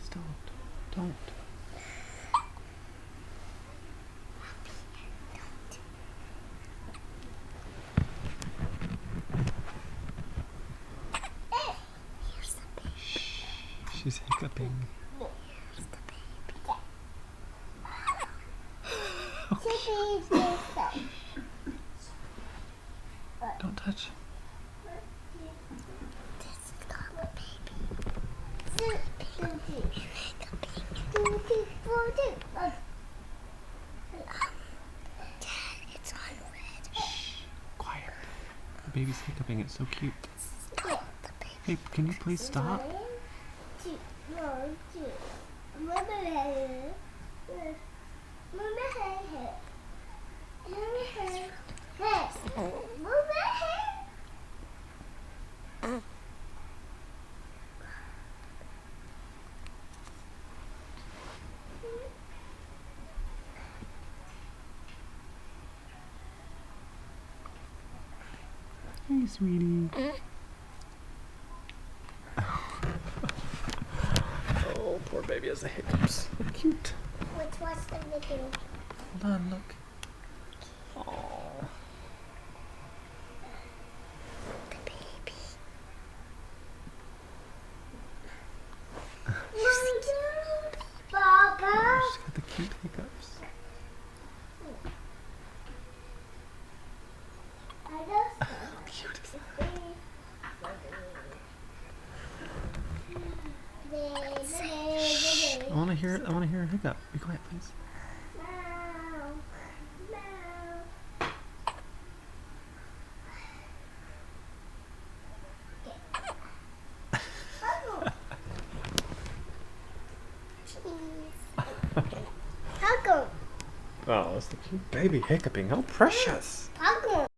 Please don't. Here's the baby. She's hiccuping. Here's the baby. Don't touch. This is called the baby. You're hiccuping. Dad, it's on red. Quiet. The baby's hiccuping. It's so cute. This is called the baby. Hey, can you please stop? Hey, sweetie. Oh, poor baby has the hiccups. They're cute. Let's watch the video. Hold on, look. Oh. The baby. Papa. She's got the cute hiccups. How cute is that? I want to hear a hiccup. Be quiet, please. How come? Oh, that's the cute baby hiccuping. How precious. How come?